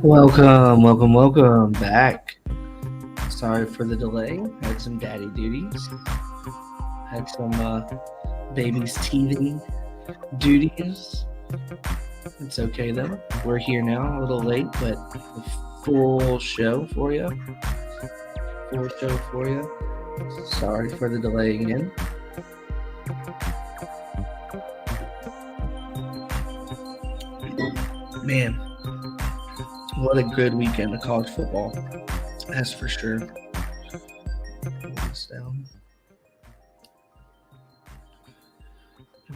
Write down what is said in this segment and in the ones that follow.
Welcome back. Sorry for the delay. Had some daddy duties. Had some baby's teething duties. It's okay though. We're here now, a little late, but a full show for you. Full show for you. Sorry for the delay again. Man, what a good weekend of college football. That's for sure. Pull this down.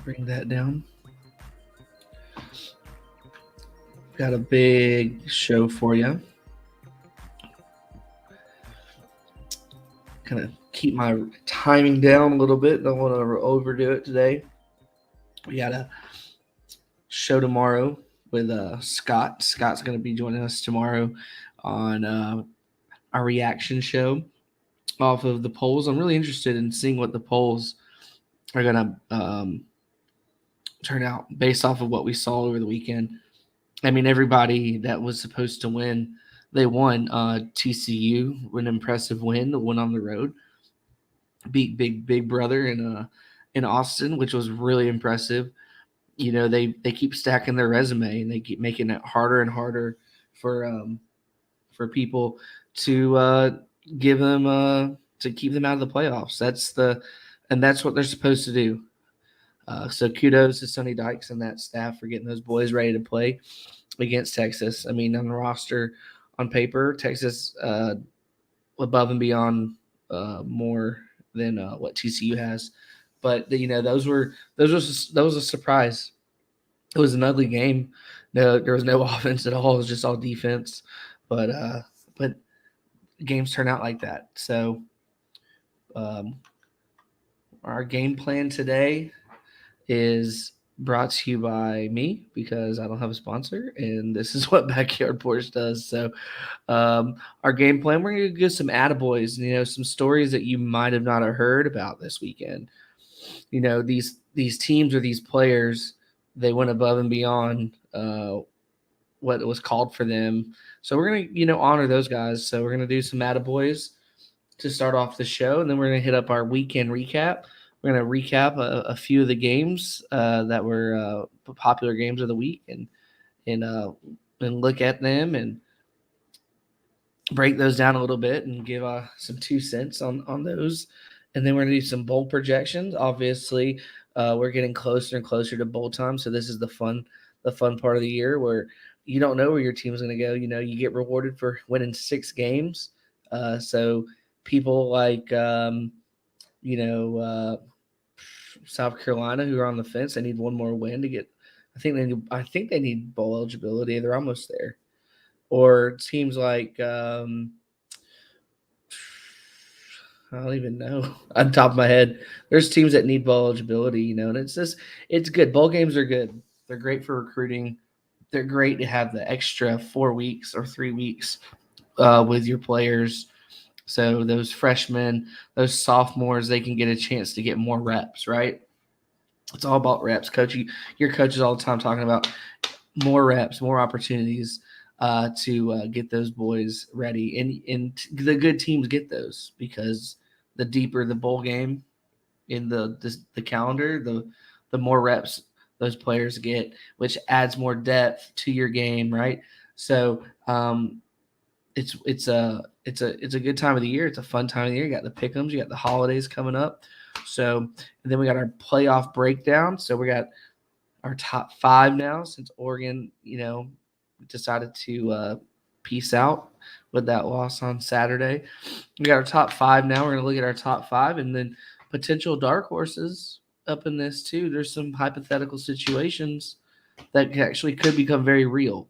Bring that down. Got a big show for you. Kind of keep my timing down a little bit. Don't want to overdo it today. We got a show tomorrow with Scott. Scott's going to be joining us tomorrow on our reaction show off of the polls. I'm really interested in seeing what the polls are going to turn out based off of what we saw over the weekend. I mean, everybody that was supposed to win, they won. TCU, an impressive win, went on the road, beat Big Brother in Austin, which was really impressive. You know, they keep stacking their resume and they keep making it harder and harder for people to give them to keep them out of the playoffs. That's what they're supposed to do. So kudos to Sonny Dykes and that staff for getting those boys ready to play against Texas. I mean, on the roster, on paper, Texas above and beyond more than what TCU has. But you know, that was a surprise. It was an ugly game. No, there was no offense at all. It was just all defense. But games turn out like that. So um, our game plan today is brought to you by me because I don't have a sponsor, and this is what Backyard Porch does. So, our game plan, we're going to give some attaboys, you know, some stories that you might have not have heard about this weekend. You know, these teams or these players, they went above and beyond what was called for them. So we're gonna, you know, honor those guys. So we're gonna do some attaboys to start off the show, and then we're gonna hit up our weekend recap. We're gonna recap a few of the games that were popular games of the week, and uh, and look at them and break those down a little bit and give some 2 cents on those. And then we're gonna do some bowl projections. Obviously, we're getting closer and closer to bowl time, so this is the fun part of the year where you don't know where your team's going to go. You know, you get rewarded for winning 6 games. So people like you know South Carolina who are on the fence, they need one more win to get. I think they need bowl eligibility. They're almost there. Or teams like I don't even know on top of my head. There's teams that need bowl eligibility, you know, and it's good. Bowl games are good. They're great for recruiting. They're great to have the extra 4 weeks or 3 weeks with your players. So those freshmen, those sophomores, they can get a chance to get more reps, right? It's all about reps. Your coach is all the time talking about more reps, more opportunities to get those boys ready. And the good teams get those because the deeper the bowl game in the calendar, the more reps those players get, which adds more depth to your game, right? So it's a good time of the year. It's a fun time of the year. You got the pick'ems, you got the holidays coming up. So and then we got our playoff breakdown. So we got our top five now since Oregon, you know, decided to peace out with that loss on Saturday. We got our top five now. We're going to look at our top five and then potential dark horses up in this too. There's some hypothetical situations that actually could become very real.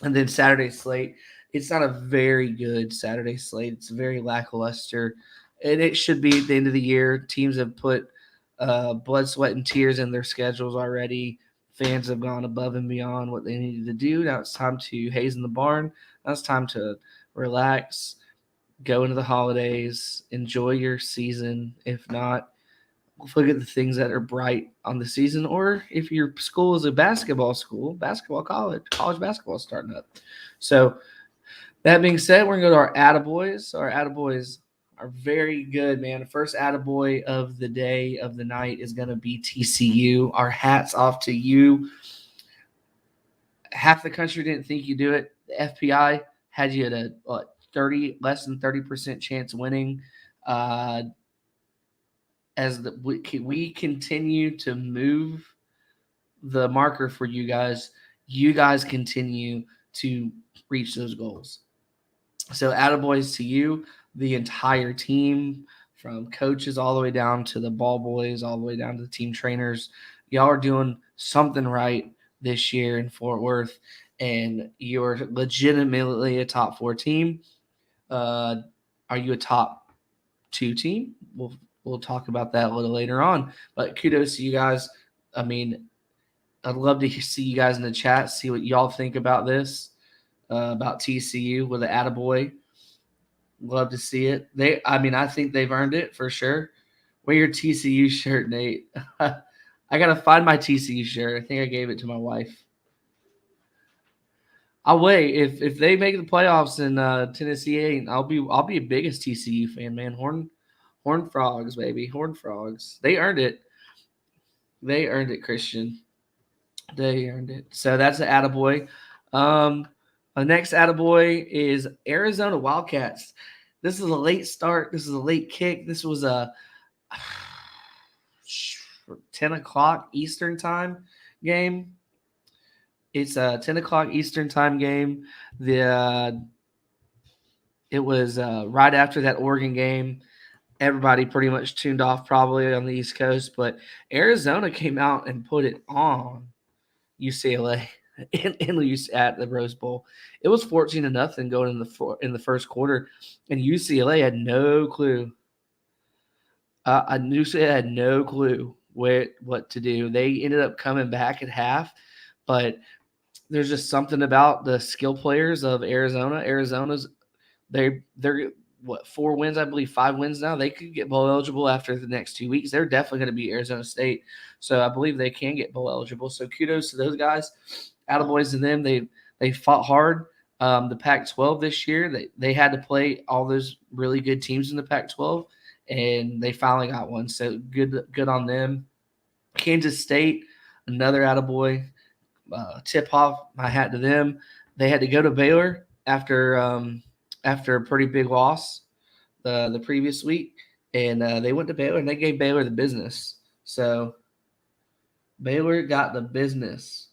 And then Saturday slate, it's not a very good Saturday slate. It's very lackluster, and it should be at the end of the year. Teams have put blood, sweat, and tears in their schedules already. Fans have gone above and beyond what they needed to do. Now it's time to haze in the barn. Now it's time to relax, go into the holidays, enjoy your season. If not, look at the things that are bright on the season, or if your school is a basketball school, college basketball is starting up. So that being said, we're gonna go to our attaboys. Our attaboys are very good, man. The first attaboy of the day of the night is gonna be TCU. Our hats off to you. Half the country didn't think you do it. The FPI had you at a less than 30% chance winning. Uh, we continue to move the marker for you guys continue to reach those goals. So, attaboys to you, the entire team, from coaches all the way down to the ball boys, all the way down to the team trainers. Y'all are doing something right this year in Fort Worth, and you're legitimately a top 4 team. Uh, are you a top 2 team? We'll talk about that a little later on. But kudos to you guys. I mean, I'd love to see you guys in the chat, see what y'all think about this, about TCU with the attaboy. Love to see it. I think they've earned it for sure. Wear your TCU shirt, Nate. I gotta find my TCU shirt. I think I gave it to my wife. I'll wait. If they make the playoffs and Tennessee ain't, I'll be a biggest TCU fan, man. Horn frogs, baby. Horn frogs. They earned it. They earned it, Christian. They earned it. So that's the attaboy. The next attaboy is Arizona Wildcats. This is a late start. This is a late kick. This was a 10 o'clock Eastern time game. It's a 10 o'clock Eastern time game. It was right after that Oregon game. Everybody pretty much tuned off probably on the East Coast, but Arizona came out and put it on UCLA at the Rose Bowl. It was 14-0 going in the first quarter, and UCLA had no clue. I knew they had no clue what to do. They ended up coming back at half, but there's just something about the skill players of Arizona. They're 4 wins, I believe 5 wins now. They could get bowl eligible after the next 2 weeks. They're definitely going to beat Arizona State, so I believe they can get bowl eligible. So kudos to those guys. Attaboys to them. They fought hard. The Pac-12 this year, they had to play all those really good teams in the Pac-12, and they finally got one. So good on them. Kansas State, another attaboy. Tip off my hat to them. They had to go to Baylor after a pretty big loss the previous week, and they went to Baylor and they gave Baylor the business. So Baylor got the business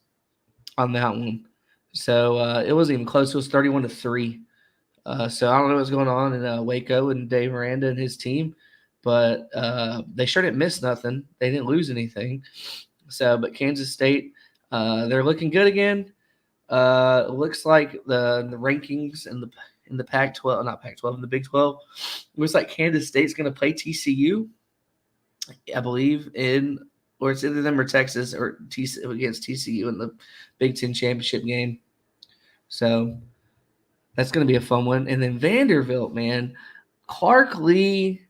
on that one. So it wasn't even close. It was 31-3. So I don't know what's going on in Waco and Dave Miranda and his team, but they sure didn't miss nothing. They didn't lose anything. So, but Kansas State, they're looking good again. It looks like the rankings in the Pac-12, not Pac-12, in the Big 12, it looks like Kansas State's going to play TCU, I believe, or it's either them or Texas or against TCU in the Big Ten championship game. So that's going to be a fun one. And then Vanderbilt, man, Clark Lee,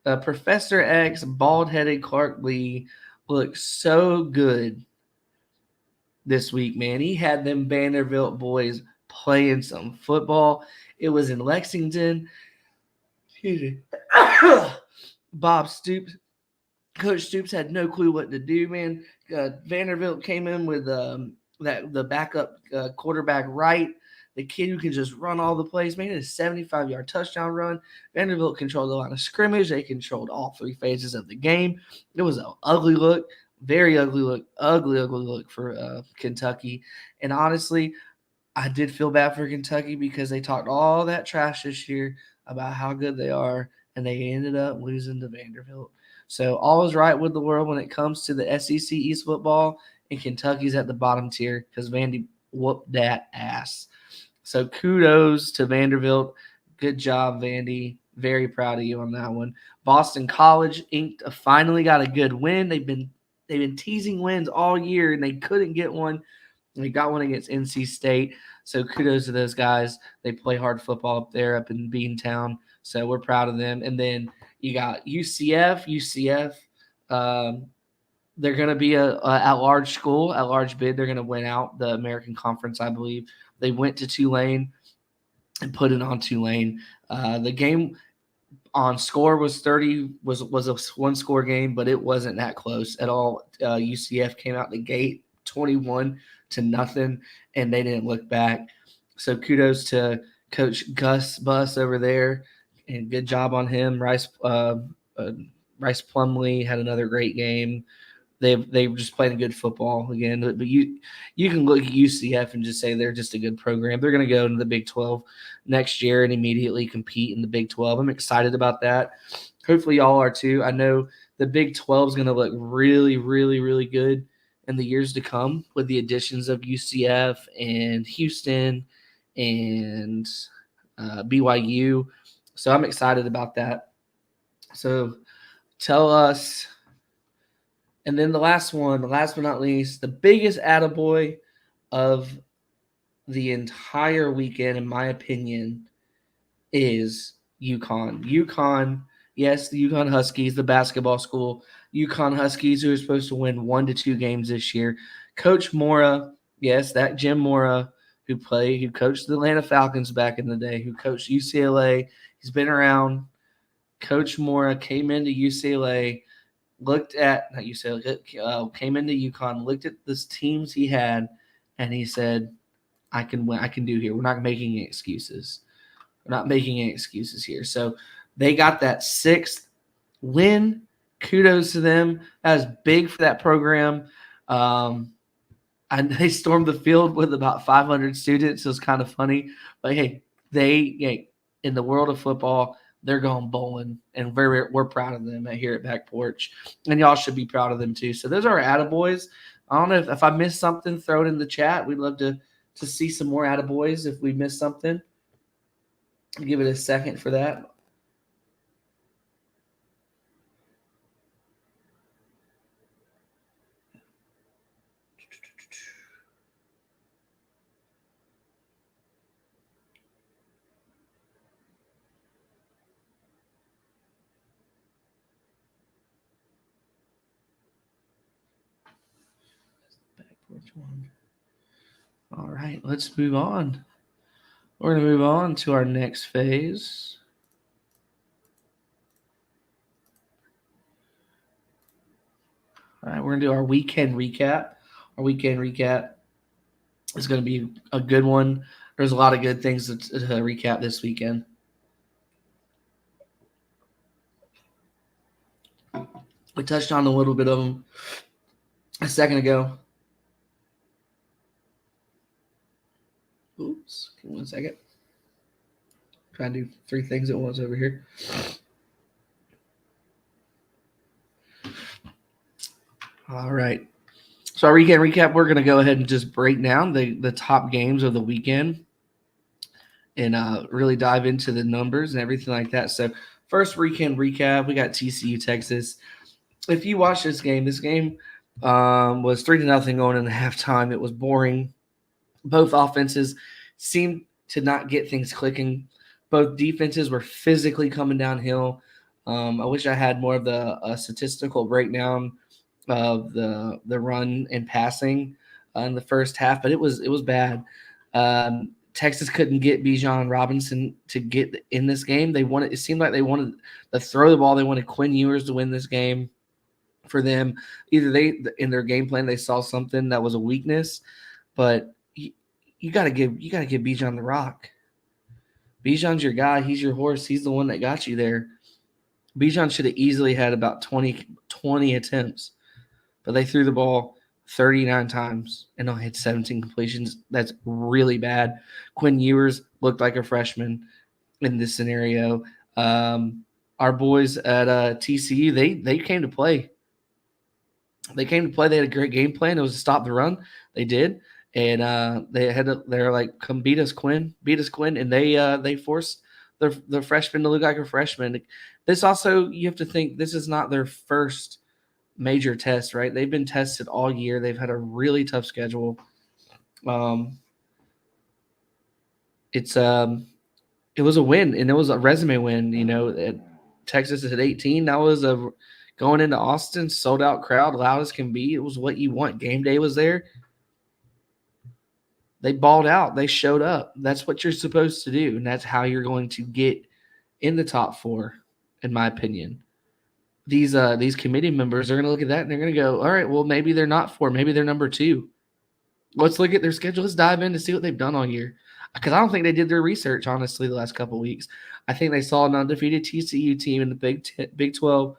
Professor X, bald-headed Clark Lee looked so good this week, man. He had them Vanderbilt boys playing some football. It was in Lexington. Excuse me. Bob Stoops, Coach Stoops had no clue what to do, man. Vanderbilt came in with the backup quarterback right. The kid who can just run all the plays, man, a 75-yard touchdown run. Vanderbilt controlled the line of scrimmage. They controlled all 3 phases of the game. It was an ugly look, very ugly look for Kentucky. And honestly, I did feel bad for Kentucky because they talked all that trash this year about how good they are, and they ended up losing to Vanderbilt. So all is right with the world when it comes to the SEC East football, and Kentucky's at the bottom tier because Vandy whooped that ass. So kudos to Vanderbilt. Good job, Vandy. Very proud of you on that one. Boston College finally got a good win. They've been teasing wins all year, and they couldn't get one. They got one against NC State. So kudos to those guys. They play hard football up there, up in Beantown. So we're proud of them. And then You got UCF. They're going to be a at-large school, at-large bid. They're going to win out the American Conference, I believe. They went to Tulane and put it on Tulane. The game on score was 30 was a one score game, but it wasn't that close at all. UCF came out the gate 21-0, and they didn't look back. So kudos to Coach Gus Bus over there, and good job on him. Rice Plumley had another great game. They've just playing good football again. But you can look at UCF and just say they're just a good program. They're going to go into the Big 12 next year and immediately compete in the Big 12. I'm excited about that. Hopefully y'all are too. I know the Big 12 is going to look really, really, really good in the years to come with the additions of UCF and Houston and BYU. So I'm excited about that. So tell us. And then the last but not least, the biggest attaboy of the entire weekend, in my opinion, is UConn. UConn, yes, the UConn Huskies, the basketball school. UConn Huskies, who are supposed to win 1 to 2 games this year. Coach Mora, yes, that Jim Mora, who coached the Atlanta Falcons back in the day, who coached UCLA. He's been around. Coach Mora came into UCLA. Came into UConn, looked at the teams he had, and he said, I can win. I can do here. We're not making any excuses. We're not making any excuses here. So they got that 6th win. Kudos to them. That was big for that program. And they stormed the field with about 500 students. It was kind of funny. But, hey, in the world of football, they're going bowling, and we're proud of them here at Back Porch, and y'all should be proud of them too. So those are our attaboys. I don't know if I missed something, throw it in the chat. We'd love to see some more attaboys if we missed something. I'll give it a second for that. All right, let's move on. We're going to move on to our next phase. All right, we're going to do our weekend recap. Our weekend recap is going to be a good one. There's a lot of good things to recap this weekend. We touched on a little bit of them a second ago. Oops, give me 1 second. Trying to do 3 things at once over here. All right. So our weekend recap, we're going to go ahead and just break down the top games of the weekend and really dive into the numbers and everything like that. So first weekend recap, we got TCU, Texas. If you watch this game was 3-0 going into halftime. It was boring. Both offenses seemed to not get things clicking. Both defenses were physically coming downhill. I wish I had more of the statistical breakdown of the run and passing in the first half, but it was bad. Texas couldn't get Bijan Robinson to get in this game. It seemed like they wanted to throw the ball. They wanted Quinn Ewers to win this game for them. Either in their game plan they saw something that was a weakness, but you got to give Bijan the rock. Bijan's your guy. He's your horse. He's the one that got you there. Bijan should have easily had about 20 attempts, but they threw the ball 39 times and only had 17 completions. That's really bad. Quinn Ewers looked like a freshman in this scenario. Our boys at TCU, they came to play. They came to play. They had a great game plan. It was to stop the run. They did. And they're like, come beat us, Quinn. And they forced the freshman to look like a freshman. This also, you have to think, this is not their first major test, right? They've been tested all year. They've had a really tough schedule. It was a win, and it was a resume win. Texas at 18. That was a going into Austin, sold out crowd, loud as can be. It was what you want. Game day was there. They balled out. They showed up. That's what you're supposed to do, and that's how you're going to get in the top 4, in my opinion. These committee members are going to look at that and they're going to go, all right, well, maybe they're not 4. Maybe they're number 2. Let's look at their schedule. Let's dive in to see what they've done all year. Because I don't think they did their research, honestly, the last couple of weeks. I think they saw an undefeated TCU team in the Big 12,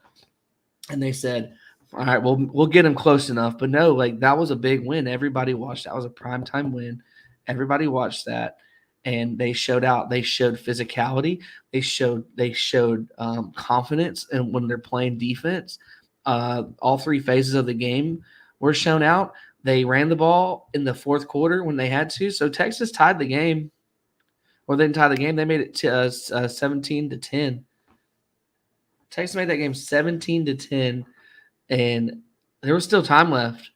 and they said, all right, we'll get them close enough. But no, like that was a big win. Everybody watched. That was a primetime win. Everybody watched that, and they showed out. They showed physicality. They showed confidence, and when they're playing defense, all 3 phases of the game were shown out. They ran the ball in the fourth quarter when they had to. So Texas tied the game, or they didn't tie the game. They made it to 17-10. Texas made that game 17-10, and there was still time left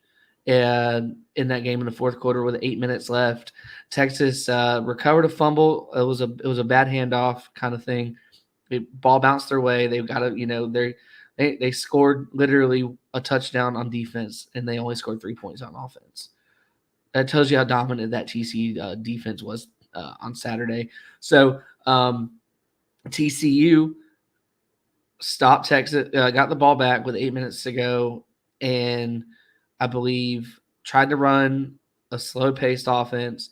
in that game in the fourth quarter with 8 minutes left. Texas recovered a fumble. It was a bad handoff kind of thing. The ball bounced their way. They got to, they scored literally a touchdown on defense, and they only scored 3 points on offense. That tells you how dominant that TCU defense was on Saturday. So TCU stopped Texas, got the ball back with 8 minutes to go, and I believe tried to run a slow-paced offense.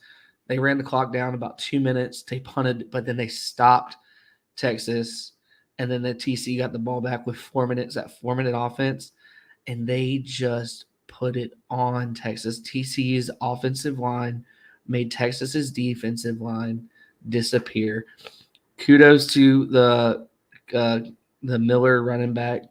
They ran the clock down about 2 minutes. They punted, but then they stopped Texas, and then the TCU got the ball back with 4 minutes, that 4-minute offense, and they just put it on Texas. TCU's offensive line made Texas's defensive line disappear. Kudos to the Miller running back,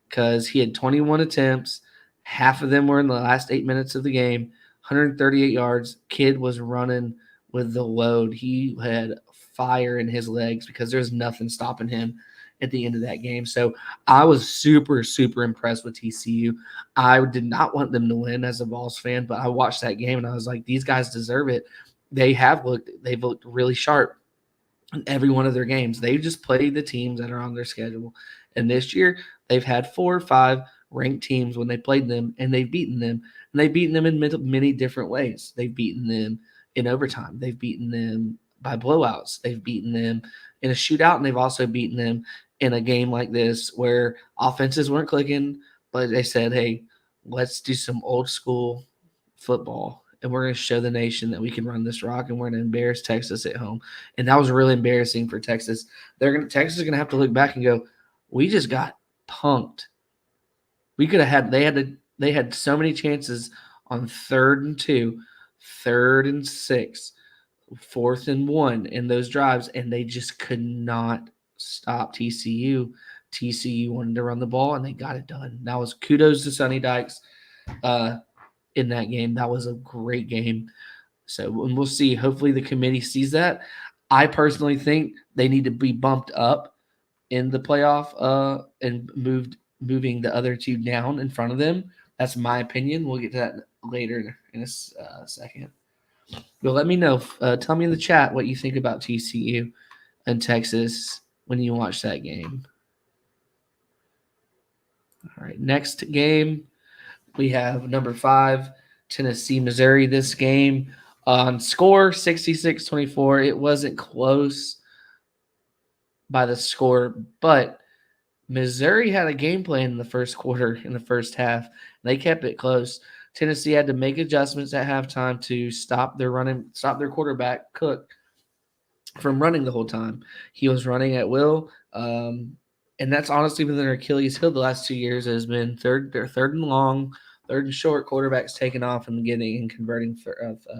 because he had 21 attempts. Half of them were in the last 8 minutes of the game, 138 yards. Kid was running with the load. He had fire in his legs because there's nothing stopping him at the end of that game. So I was super, super impressed with TCU. I did not want them to win as a Vols fan, but I watched that game and I was like, these guys deserve it. They've looked really sharp in every one of their games. They've just played the teams that are on their schedule. And this year, they've had 4 or 5 ranked teams when they played them, and they've beaten them. And they've beaten them in many different ways. They've beaten them in overtime. They've beaten them by blowouts. They've beaten them in a shootout, and they've also beaten them in a game like this where offenses weren't clicking, but they said, hey, let's do some old school football, and we're going to show the nation that we can run this rock, and we're going to embarrass Texas at home. And that was really embarrassing for Texas. Texas is going to have to look back and go, we just got punked. We could have had they had so many chances on 3rd and 2, 3rd and 6, 4th and 1 in those drives, and they just could not stop TCU. TCU wanted to run the ball, and they got it done. That was kudos to Sonny Dykes in that game. That was a great game. So, and we'll see. Hopefully the committee sees that. I personally think they need to be bumped up in the playoff and moving the other 2 down in front of them. That's my opinion. We'll get to that later in a second. But let me know. Tell me in the chat what you think about TCU and Texas when you watch that game. All right, next game, we have number 5, Tennessee, Missouri. This game on score 66-24. It wasn't close by the score, but Missouri had a game plan in the first quarter, in the first half. They kept it close. Tennessee had to make adjustments at halftime to stop their quarterback, Cook, from running the whole time. He was running at will, and that's honestly been their Achilles heel the last 2 years. Has been their third and long, third and short quarterbacks taking off and getting and converting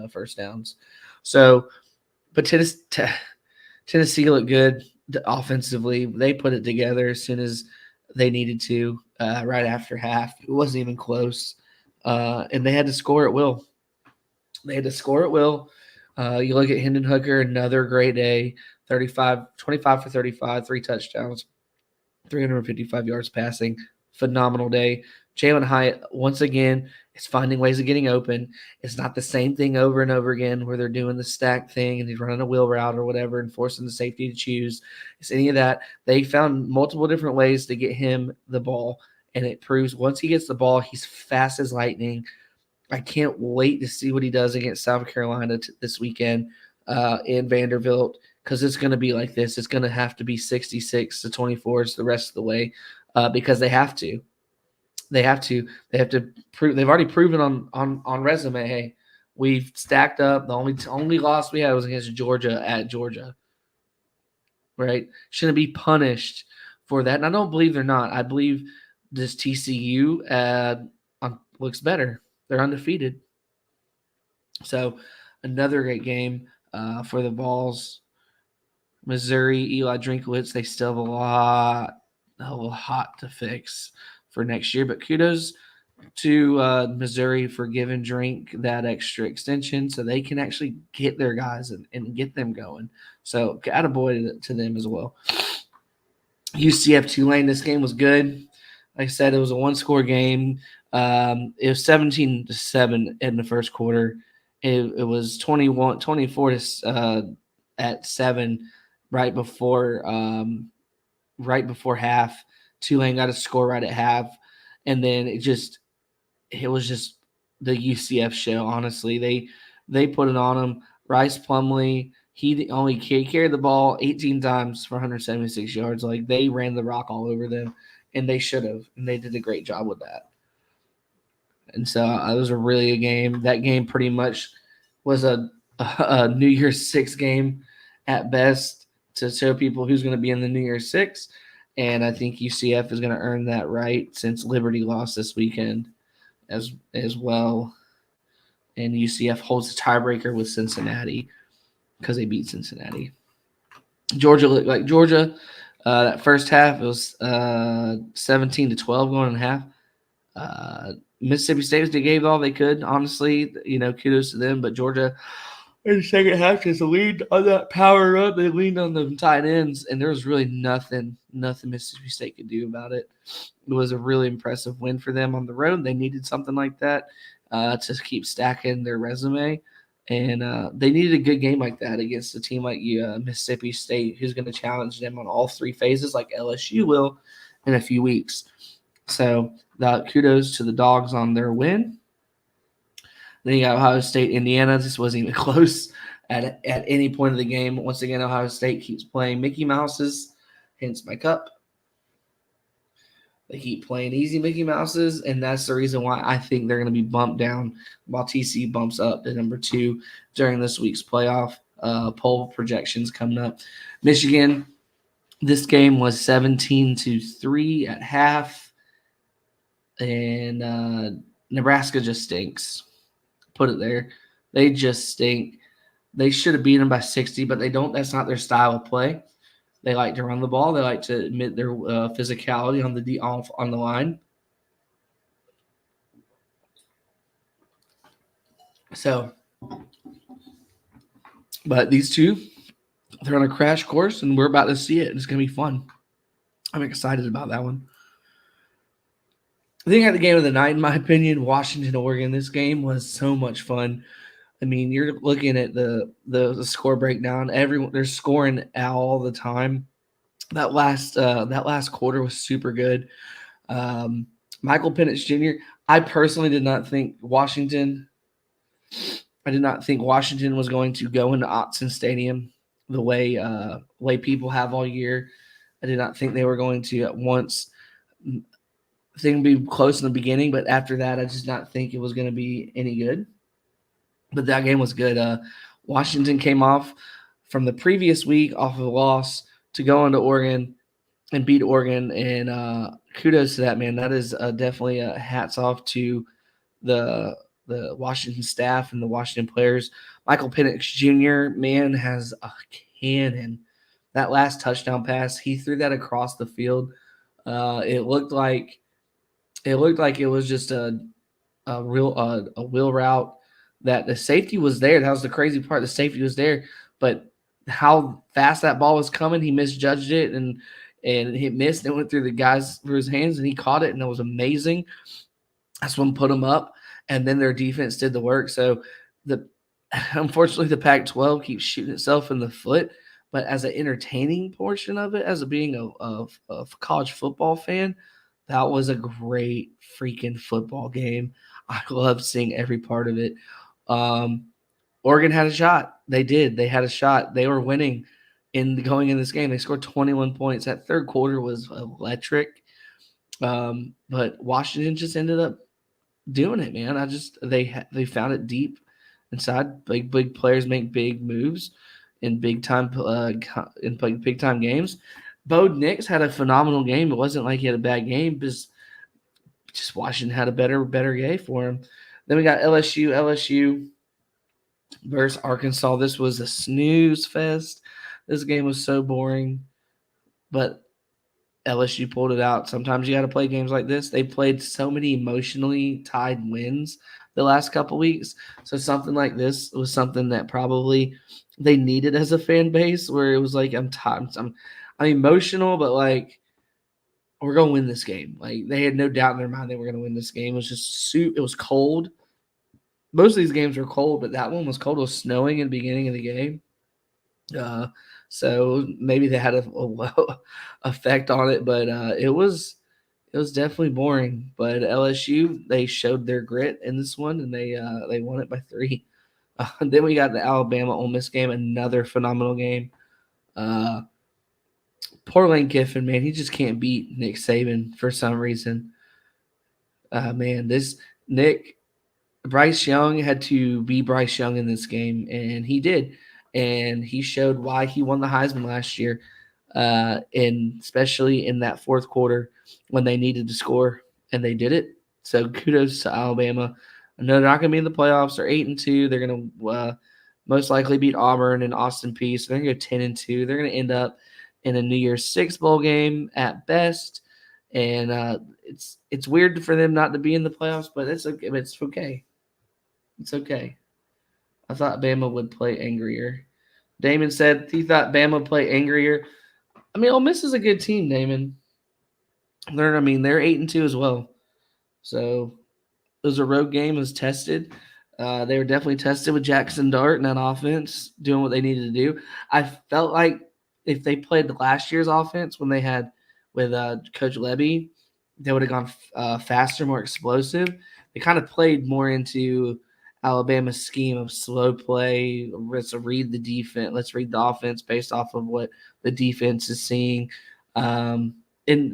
first downs. So, but Tennessee looked good offensively. They put it together as soon as they needed to, right after half. It wasn't even close, and they had to score at will. You look at Hendon Hooker, another great day, 25 for 35, 3 touchdowns, 355 yards passing. Phenomenal day. Jalen Hyatt, once again, It's finding ways of getting open. It's not the same thing over and over again where they're doing the stack thing and he's running a wheel route or whatever and forcing the safety to choose. It's any of that. They found multiple different ways to get him the ball, and it proves once he gets the ball, he's fast as lightning. I can't wait to see what he does against South Carolina this weekend in Vanderbilt, because it's going to be like this. It's going to have to be 66 to 24s the rest of the way because they have to. They have to prove. They've already proven on resume. Hey, we've stacked up. The only loss we had was against Georgia at Georgia. Right? Shouldn't be punished for that. And I don't believe they're not. I believe this TCU looks better. They're undefeated. So another great game for the Vols. Missouri, Eli Drinkwitz, they still have a lot to fix for next year. But kudos to Missouri for giving Drink that extra extension so they can actually get their guys and get them going. So attaboy to them as well. UCF Tulane, this game was good. Like I said, it was a one-score game. It was 17-7 in the first quarter. It was 24 at 7 right before half. Tulane got a score right at half, and then it was just the UCF show. Honestly, they put it on them. Rice Plumlee, he only carried the ball 18 times for 176 yards. Like, they ran the rock all over them, and they should have, and they did a great job with that. And so it was a really good game. That game pretty much was a New Year's Six game at best to show people who's going to be in the New Year's Six. And I think UCF is going to earn that right since Liberty lost this weekend as well. And UCF holds the tiebreaker with Cincinnati because they beat Cincinnati. Georgia looked like Georgia. That first half, it was 17-12 going in half. Mississippi State, they gave all they could, honestly. Kudos to them. But Georgia, in the second half, just leaned on that power run. They leaned on the tight ends, and there was really nothing Mississippi State could do about it. It was a really impressive win for them on the road. They needed something like that to keep stacking their resume. And they needed a good game like that against a team like Mississippi State, who's going to challenge them on all three phases like LSU will in a few weeks. So kudos to the Dogs on their win. Then you got Ohio State, Indiana. This wasn't even close at any point of the game. Once again, Ohio State keeps playing Mickey Mouses, hence my cup. They keep playing easy Mickey Mouses, and that's the reason why I think they're going to be bumped down while TC bumps up to number 2 during this week's playoff poll projections coming up. Michigan, this game was 17-3 at half, and Nebraska just stinks. Put it there. They just stink. They should have beaten them by 60, but they don't. That's not their style of play. They like to run the ball. They like to admit their physicality on the line. So, but these two, they're on a crash course, and we're about to see it. It's going to be fun. I'm excited about that one. I think at the game of the night, in my opinion, Washington, Oregon. This game was so much fun. I mean, you're looking at the score breakdown. They're scoring all the time. That last quarter was super good. Michael Penix Jr. I personally did not think Washington. I did not think Washington was going to go into Autzen Stadium the way people have all year. I did not think they were going to at once. I think it'd be close in the beginning, but after that, I just not think it was going to be any good. But that game was good. Washington came off from the previous week off of a loss to go into Oregon and beat Oregon, and kudos to that, man. That is definitely a hats off to the Washington staff and the Washington players. Michael Penix Jr., man, has a cannon. That last touchdown pass, he threw that across the field. It looked like it was just a wheel route that the safety was there. That was the crazy part. The safety was there, but how fast that ball was coming, he misjudged it and he missed. It went through his hands, and he caught it, and it was amazing. That's what put him up. and then their defense did the work. So the unfortunately the Pac-12 keeps shooting itself in the foot. But as an entertaining portion of it, as a being a college football fan, that was a great freaking football game. I loved seeing every part of it. Um, Oregon had a shot. They did. They had a shot. They were winning in going in this game. They scored 21 points. That third quarter was electric. But Washington just ended up doing it, man. They found it deep inside. Big players make big moves in big time big time games. Bo Nix had a phenomenal game. It wasn't like he had a bad game, but just Washington had a better game for him. Then we got LSU versus Arkansas. This was a snooze fest. This game was so boring, but LSU pulled it out. Sometimes you got to play games like this. They played so many emotionally tied wins the last couple weeks. So something like this was something that probably they needed as a fan base, where it was like I'm emotional, but like we're gonna win this game. Like they had no doubt in their mind they were gonna win this game. It was just it was cold. Most of these games were cold, but that one was cold. It was snowing in the beginning of the game. Uh, so maybe they had a effect on it, but it was definitely boring. But LSU, they showed their grit in this one, and they won it by 3. Then we got the Alabama Ole Miss game, another phenomenal game. Uh, Poor Lane Kiffin, man, he just can't beat Nick Saban for some reason. Man, this Nick Bryce Young had to be Bryce Young in this game, and he did. And he showed why he won the Heisman last year, and especially in that fourth quarter when they needed to score, and they did it. So kudos to Alabama. I know they're not going to be in the playoffs. They're 8-2. They're going to most likely beat Auburn and Austin Peay. So they're going to go 10-2. They're going to end up in a New Year's Six bowl game at best. And it's weird for them not to be in the playoffs, but it's okay. It's okay. I thought Bama would play angrier. Damon said he thought Bama would play angrier. I mean, Ole Miss is a good team, Damon. They're 8-2 as well. So it was a road game. It was tested. They were definitely tested with Jackson Dart and that offense doing what they needed to do. I felt like if they played last year's offense when they had with Coach Levy, they would have gone faster, more explosive. They kind of played more into Alabama's scheme of slow play. Let's read the defense. Let's read the offense based off of what the defense is seeing. And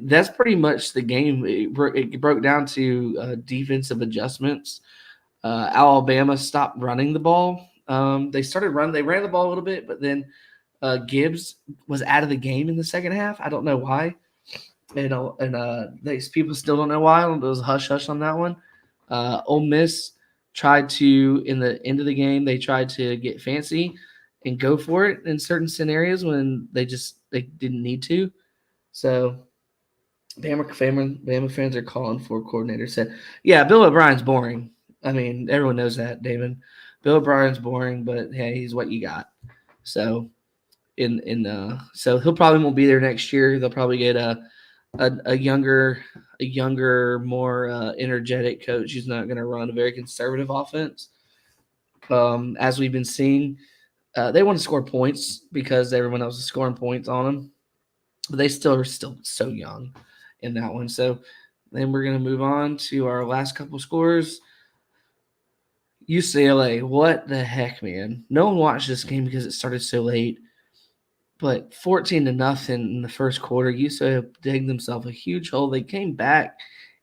that's pretty much the game. It broke down to defensive adjustments. Alabama stopped running the ball. They ran the ball a little bit, but then Gibbs was out of the game in the second half. I don't know why. These people still don't know why. There was a hush hush on that one. Ole Miss tried to, in the end of the game, they tried to get fancy and go for it in certain scenarios when they didn't need to. So Bama fans are calling for coordinator. Said, yeah, Bill O'Brien's boring. I mean, everyone knows that, David. Bill O'Brien's boring, but hey, he's what you got. So so he'll probably won't be there next year. They'll probably get a younger, more energetic coach who's not going to run a very conservative offense. As we've been seeing, they want to score points because everyone else is scoring points on them, but they still are so young in that one. So then we're going to move on to our last couple scores. UCLA, what the heck, man? No one watched this game because it started so late. But 14-0 in the first quarter, UCLA digged themselves a huge hole. They came back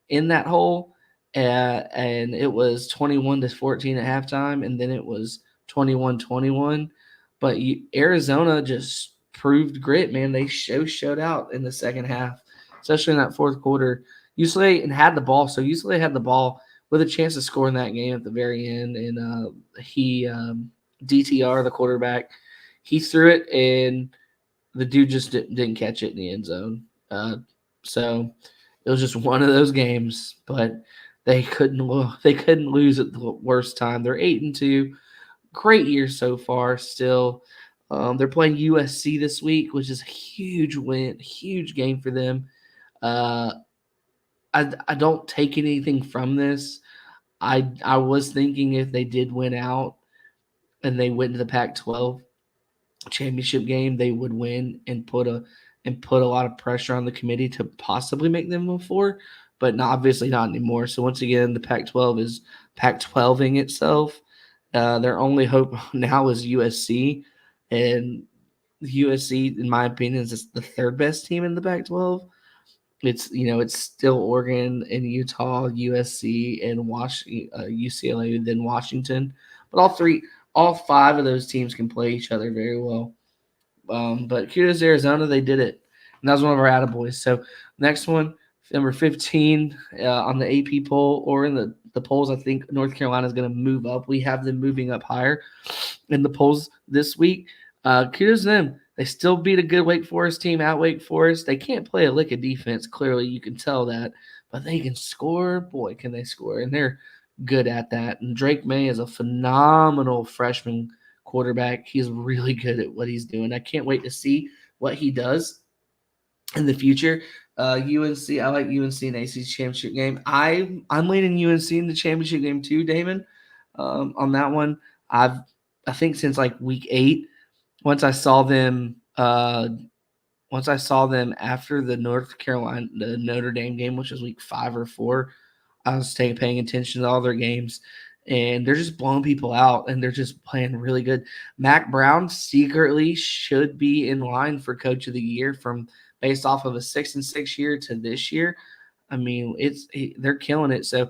in that hole, and it was 21-14 at halftime, and then it was 21-21. But Arizona just proved grit, man. They showed out in the second half, especially in that fourth quarter. UCLA had the ball, so UCLA had the ball with a chance to score in that game at the very end. And DTR, the quarterback, he threw it, and the dude just didn't catch it in the end zone. So it was just one of those games, but they couldn't lose at the worst time. They're 8-2. Great year so far still. They're playing USC this week, which is a huge win, huge game for them. I don't take anything from this. I was thinking if they did win out and they went to the Pac-12 championship game, they would win and put a lot of pressure on the committee to possibly make them move forward, but obviously not anymore. So once again, the Pac-12 is Pac-12ing itself. Their only hope now is USC, and USC, in my opinion, is the third best team in the Pac-12. It's still Oregon and Utah, USC, and UCLA, then Washington. But all five of those teams can play each other very well. But kudos to Arizona, they did it, and that was one of our attaboys. So next one, number 15 on the AP poll or in the polls. I think North Carolina is going to move up. We have them moving up higher in the polls this week. Kudos to them. They still beat a good Wake Forest team at Wake Forest. They can't play a lick of defense. Clearly, you can tell that, but they can score. Boy, can they score! And they're good at that. And Drake May is a phenomenal freshman quarterback. He's really good at what he's doing. I can't wait to see what he does in the future. UNC, I like UNC in ACC championship game. I'm leaning UNC in the championship game too, Damon. On that one, I think since like week 8, once I saw them after the Notre Dame game, which was week 5 or 4, I was paying attention to all their games, and they're just blowing people out, and they're just playing really good. Mac Brown secretly should be in line for Coach of the Year based off of a 6-6 year to this year. I mean, they're killing it. So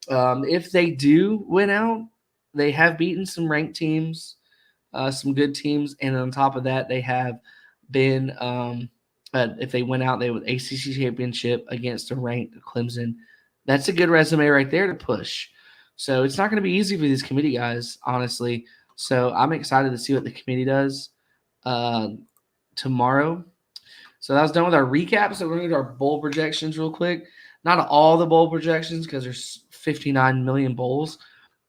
if they do win out, they have beaten some ranked teams, some good teams, and on top of that, they have been if they went out, they would ACC championship against a ranked Clemson. That's a good resume right there to push. So it's not going to be easy for these committee guys, honestly. So I'm excited to see what the committee does tomorrow. So that was done with our recap. So we're going to do our bowl projections real quick. Not all the bowl projections because there's 59 million bowls,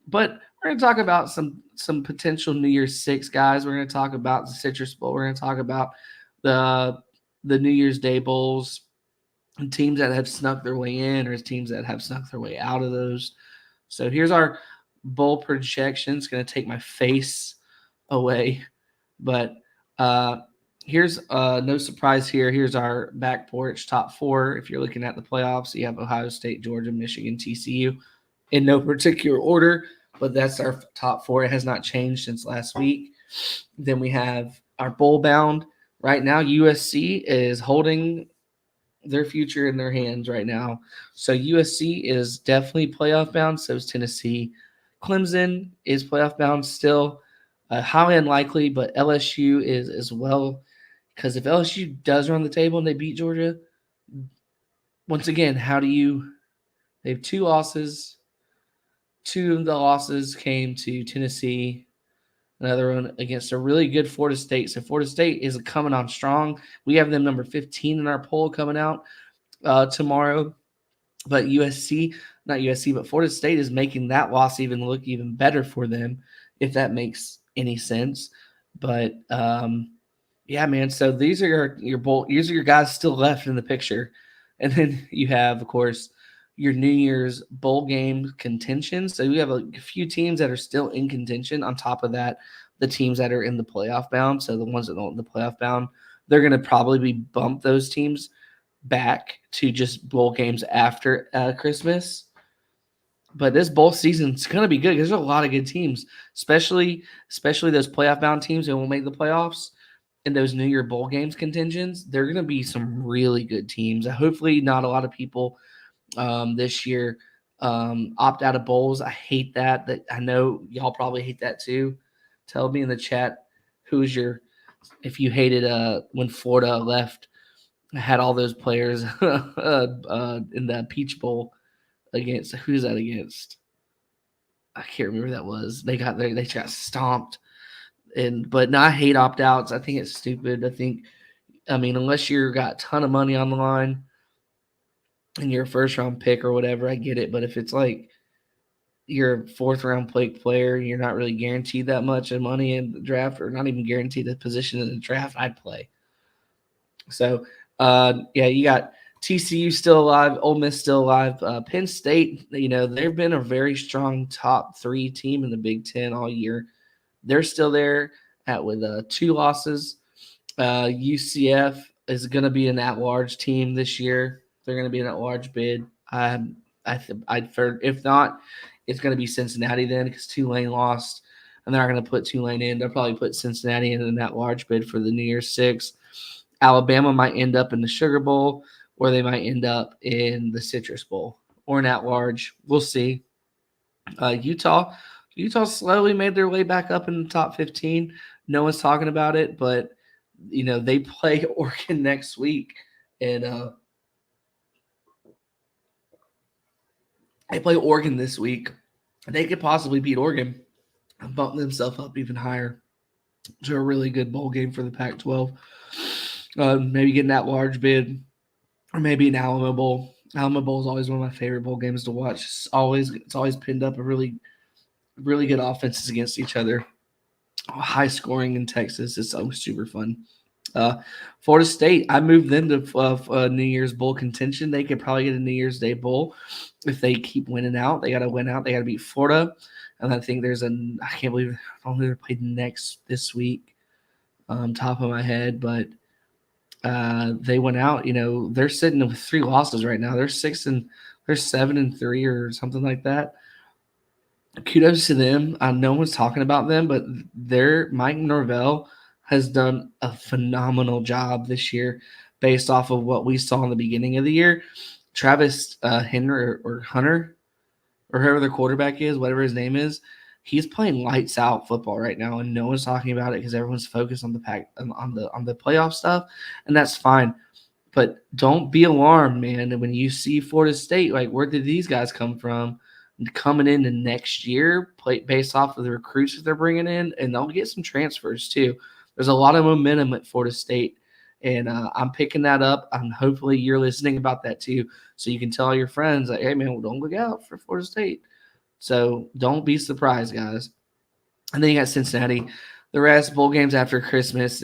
but we're going to talk about some potential New Year's Six guys. We're going to talk about the Citrus Bowl. We're going to talk about the New Year's Day bowls, and teams that have snuck their way in or teams that have snuck their way out of those. So here's our bowl projections. Going to take my face away, but here's no surprise here. Here's our back porch top 4. If you're looking at the playoffs, you have Ohio State, Georgia, Michigan, TCU in no particular order, but that's our top 4. It has not changed since last week. Then we have our bowl bound. Right now, USC is holding their future in their hands right now. So USC is definitely playoff bound. So is Tennessee. Clemson is playoff bound still. Highly unlikely, but LSU is as well. Because if LSU does run the table and they beat Georgia, once again, they have 2 losses. 2 of the losses came to Tennessee. Another one against a really good Florida State. So Florida State is coming on strong. We have them number 15 in our poll coming out tomorrow. But not USC, but Florida State is making that loss even look even better for them, if that makes any sense. But yeah, man. So these are your bowl. These are your guys still left in the picture, and then you have, of course, your New Year's bowl game contention. So you have a few teams that are still in contention. On top of that, the teams that are in the playoff bound. So the ones that aren't in the playoff bound, they're going to probably bump those teams back to just bowl games after Christmas. But this bowl season is going to be good because there's a lot of good teams, especially those playoff bound teams that will make the playoffs. In those New Year bowl games contingents, they're going to be some really good teams. Hopefully, not a lot of people this year opt out of bowls. I hate that. I know y'all probably hate that too. Tell me in the chat if you hated when Florida left, had all those players in the Peach Bowl against. Who's that against? I can't remember who that was. They got stomped. But no, I hate opt-outs. I think it's stupid. Unless you got a ton of money on the line and you're a first-round pick or whatever, I get it. But if it's like you're a fourth-round player and you're not really guaranteed that much of money in the draft or not even guaranteed a position in the draft, I'd play. So, yeah, you got TCU still alive, Ole Miss still alive. Penn State, they've been a very strong top 3 team in the Big Ten all year. They're still there with 2 losses. UCF is going to be an at-large team this year. They're going to be an at-large bid. If not, it's going to be Cincinnati then because Tulane lost, and they're not going to put Tulane in. They'll probably put Cincinnati in that large bid for the New Year's Six. Alabama might end up in the Sugar Bowl, or they might end up in the Citrus Bowl or an at-large. We'll see. Utah slowly made their way back up in the top 15. No one's talking about it, but they play Oregon next week, and they play Oregon this week. They could possibly beat Oregon and bump themselves up even higher to a really good bowl game for the Pac-12. Maybe getting that large bid, or maybe an Alamo Bowl. Alamo Bowl is always one of my favorite bowl games to watch. It's always pinned up a really, really good offenses against each other. High scoring in Texas. It's always super fun. Florida State, I moved them to New Year's Bowl contention. They could probably get a New Year's Day Bowl if they keep winning out. They got to win out. They got to beat Florida. And I think I can't believe they're played this week. Top of my head, but they went out. They're sitting with 3 losses right now. They're 7-3 or something like that. Kudos to them. No one's talking about them, but Mike Norvell has done a phenomenal job this year based off of what we saw in the beginning of the year. Travis Henry or Hunter, or whoever the quarterback is, whatever his name is, he's playing lights out football right now, and no one's talking about it because everyone's focused on the playoff stuff, and that's fine. But don't be alarmed, man. When you see Florida State, like, where did these guys come from? Coming into next year, based off of the recruits that they're bringing in, and they'll get some transfers too. There's a lot of momentum at Florida State, and I'm picking that up. And hopefully you're listening about that too, so you can tell your friends, like, hey, man, well, don't look out for Florida State. So don't be surprised, guys. And then you got Cincinnati. The rest, bowl games after Christmas.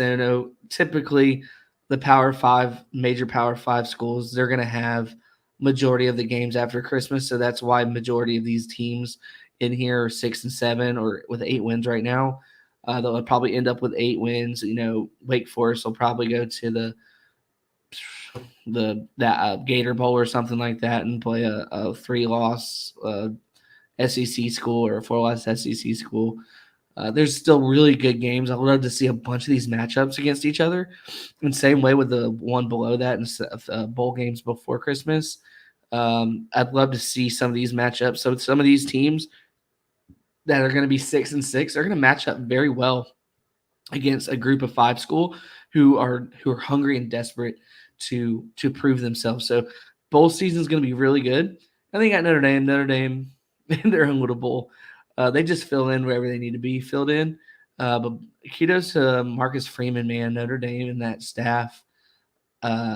Typically the major Power 5 schools, they're going to have majority of the games after Christmas. So that's why majority of these teams in here are 6 and 7 or with 8 wins right now. They'll probably end up with 8 wins. Wake Forest will probably go to that Gator Bowl or something like that and play a 3-loss SEC school or a 4-loss SEC school. There's still really good games. I would love to see a bunch of these matchups against each other. And same way with the one below that and bowl games before Christmas. I'd love to see some of these matchups. So some of these teams that are going to be 6 and 6 are going to match up very well against a group of 5 school who are hungry and desperate to prove themselves. So bowl season is going to be really good. And then you got Notre Dame in their own little bowl. They just fill in wherever they need to be filled in. But kudos to Marcus Freeman, man, Notre Dame and that staff.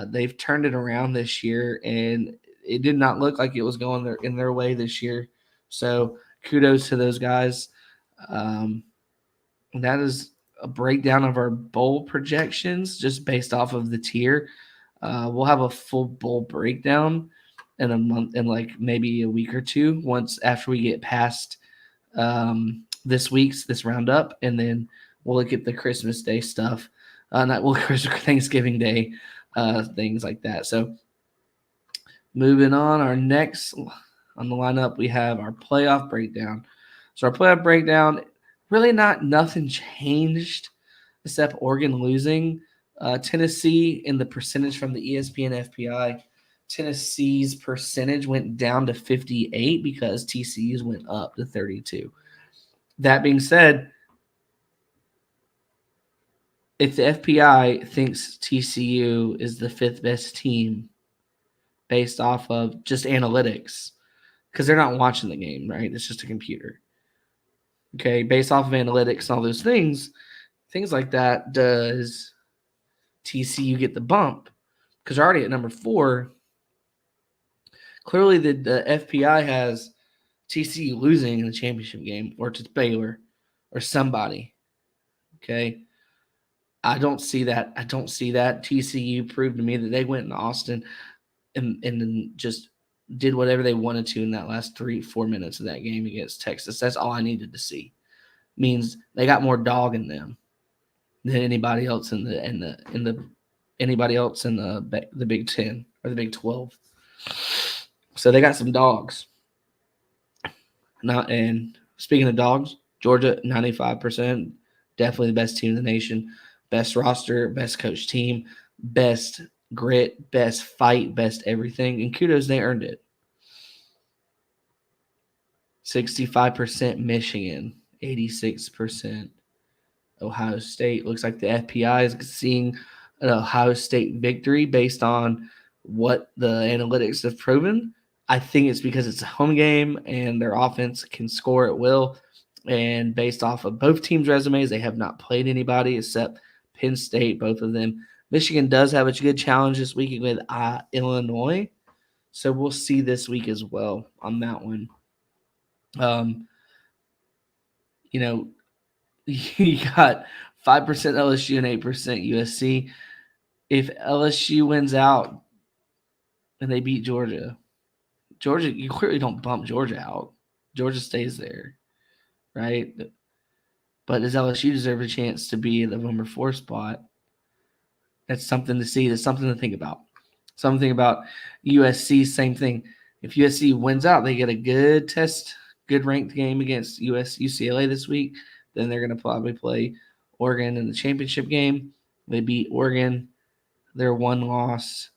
They've turned it around this year, and it did not look like it was going in their way this year. So kudos to those guys. That is a breakdown of our bowl projections just based off of the tier. We'll have a full bowl breakdown in a month, in like maybe a week or two, once after we get past this roundup, and then we'll look at the Christmas Day stuff, Thanksgiving Day, things like that. So moving on, our next on the lineup, we have our playoff breakdown. So our playoff breakdown, really nothing changed except Oregon losing. Tennessee in the percentage from the ESPN FPI, Tennessee's percentage went down to 58 because TCU's went up to 32. That being said, if the FPI thinks TCU is the 5th best team based off of just analytics, because they're not watching the game, right? It's just a computer. Okay, based off of analytics and all those things like that, does TCU get the bump? Because they're already at number 4. Clearly, the FPI has TCU losing in the championship game, or to Baylor, or somebody. Okay, I don't see that. TCU proved to me that they went in Austin. and then just did whatever they wanted to in that last 3-4 minutes of that game against Texas. That's all I needed to see. Means they got more dog in them than anybody else in the anybody else in the Big 10 or the Big 12. So they got some dogs. And speaking of dogs, Georgia 95%, definitely the best team in the nation, best roster, best coach team, best grit, best fight, best everything, and kudos, they earned it. 65% Michigan, 86% Ohio State. Looks like the FPI is seeing an Ohio State victory based on what the analytics have proven. I think it's because it's a home game and their offense can score at will. And based off of both teams' resumes, they have not played anybody except Penn State, both of them. Michigan does have a good challenge this week with Illinois. So we'll see this week as well on that one. You know, you got 5% LSU and 8% USC. If LSU wins out and they beat Georgia, you clearly don't bump Georgia out. Georgia stays there, right? But does LSU deserve a chance to be in the number 4 spot? That's something to see. That's something to think about. Something about USC, same thing. If USC wins out, they get a good ranked game against UCLA this week. Then they're going to probably play Oregon in the championship game. They beat Oregon. Their one loss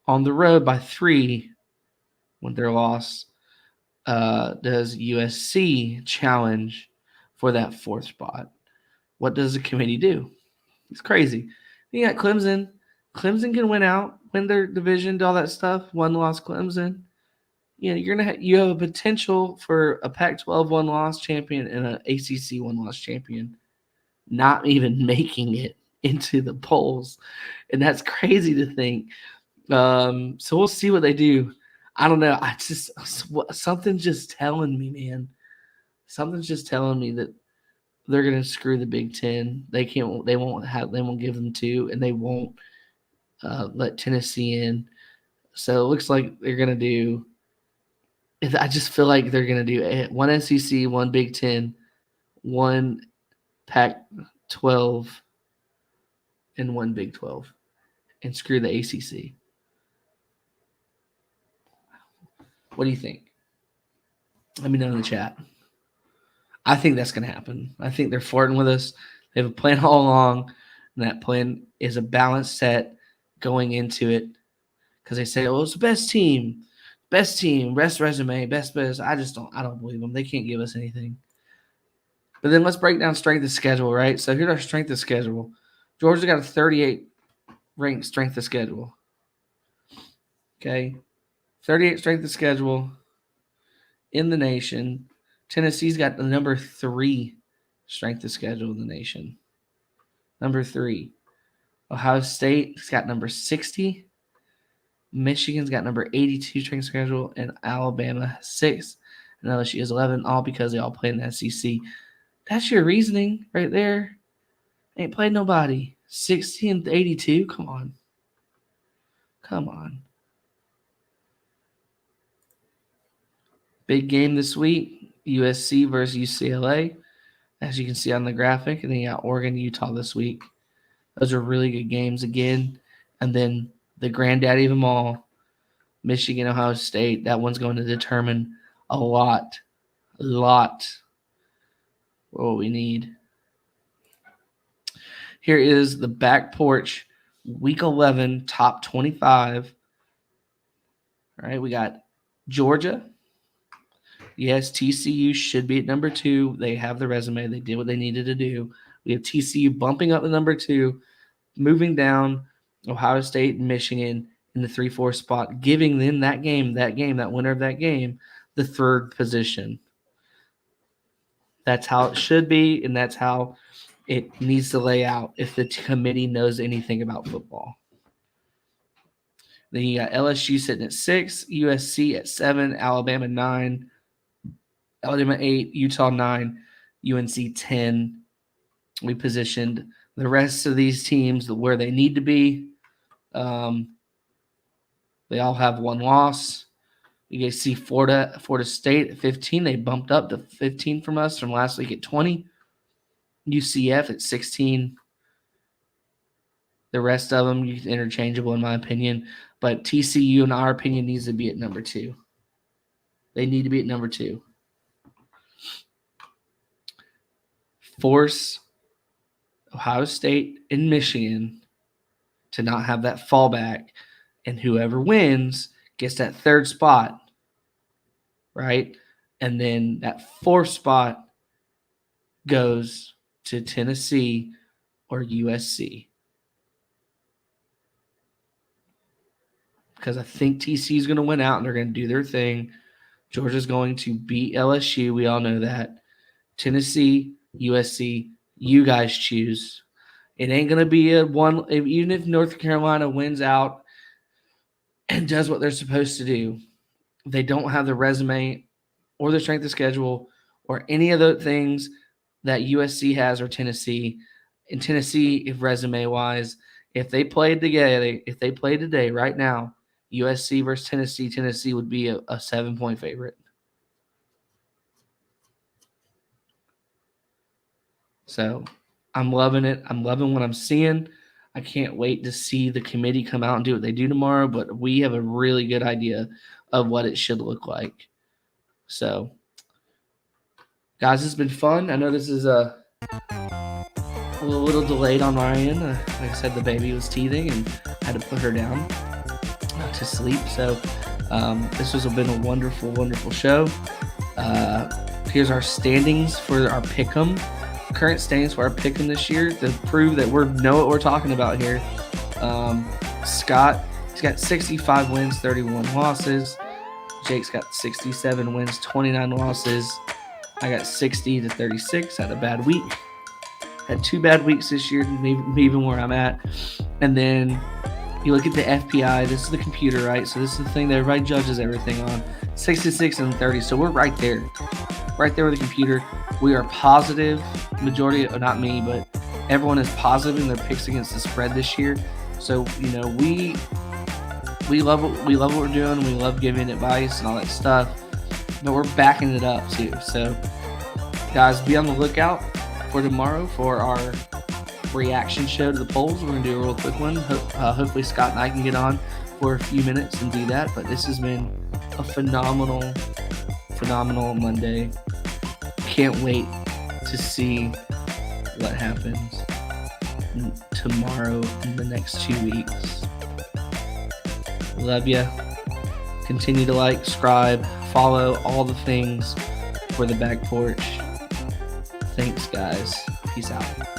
on the road by 3 with their loss. Does USC challenge for that 4th spot? What does the committee do? It's crazy. You got Clemson. Clemson can win out, win their division, do all that stuff. One loss Clemson. You have a potential for a Pac-12 one-loss champion and an ACC one-loss champion not even making it into the polls, and that's crazy to think. So we'll see what they do. I don't know. Something's just telling me, man. Something's just telling me that they're gonna screw the Big Ten. They won't give them 2, and they won't let Tennessee in. So it looks like they're gonna do. I just feel like they're going to do one SEC, one Big Ten, one Pac-12, and one Big 12, and screw the ACC. What do you think? Let me know in the chat. I think that's going to happen. I think they're flirting with us. They have a plan all along, and that plan is a balanced set going into it because they say, it's the best team, best resume, best. I don't believe them. They can't give us anything. But then let's break down strength of schedule, right? So here's our strength of schedule. Georgia got a 38 ranked strength of schedule. Okay. 38 strength of schedule in the nation. Tennessee's got the number 3 strength of schedule in the nation. Number 3. Ohio State's got number 60. Michigan's got number 82 strength schedule, and Alabama has 6. And LSU is 11, all because they all play in the SEC. That's your reasoning right there. Ain't played nobody. 60 and 82? Come on. Big game this week. USC versus UCLA. As you can see on the graphic. And then you got Oregon, Utah this week. Those are really good games again. And then the granddaddy of them all, Michigan, Ohio State. That one's going to determine a lot what we need. Here is the back porch, week 11, top 25. All right, we got Georgia. Yes, TCU should be at number 2. They have the resume. They did what they needed to do. We have TCU bumping up to number 2, moving down Ohio State and Michigan in the 3-4 spot, giving them that winner of that game, the 3rd position. That's how it should be, and that's how it needs to lay out if the committee knows anything about football. Then you got LSU sitting at 6, USC at 7, Alabama 9, Alabama 8, Utah 9, UNC 10. We positioned the rest of these teams where they need to be. The They all have one loss. You guys see Florida State at 15. They bumped up to 15 from us from last week at 20. UCF at 16. The rest of them, interchangeable in my opinion. But TCU, in our opinion, needs to be at number 2. They need to be at number 2. Force Ohio State and Michigan to not have that fallback, and whoever wins gets that 3rd spot, right? And then that 4th spot goes to Tennessee or USC. Because I think TC is going to win out and they're going to do their thing. Georgia's going to beat LSU. We all know that. Tennessee, USC, you guys choose. It ain't going to be a one, even if North Carolina wins out and does what they're supposed to do. They don't have the resume or the strength of schedule or any of the things that USC has or Tennessee. In Tennessee, if resume-wise, if they played today right now, USC versus Tennessee would be a 7-point favorite. So I'm loving it. I'm loving what I'm seeing. I can't wait to see the committee come out and do what they do tomorrow, but we have a really good idea of what it should look like. So, guys, it's been fun. I know this is a little delayed on my end. Like I said, the baby was teething and I had to put her down to sleep. So this has been a wonderful, wonderful show. Here's our standings for our pick'em. Current standings for our pick'em this year to prove that we know what we're talking about here. Scott, he's got 65 wins, 31 losses. Jake's got 67 wins, 29 losses. I got 60 to 36. Had a bad week. Had 2 bad weeks this year, even where I'm at. And then you look at the FPI. This is the computer, right? So this is the thing that everybody judges everything on. 66 and 30. So we're right there. Right there with the computer. We are positive. Majority, not me, but everyone is positive in their picks against the spread this year. So, we love what we're doing. We love giving advice and all that stuff. But we're backing it up too. So, guys, be on the lookout for tomorrow for our reaction show to the polls. We're going to do a real quick one. Hopefully Scott and I can get on for a few minutes and do that. But this has been a phenomenal Monday. Can't wait to see what happens tomorrow and the next 2 weeks. Love ya. Continue to like, subscribe, follow all the things for the back porch. Thanks, guys. Peace out.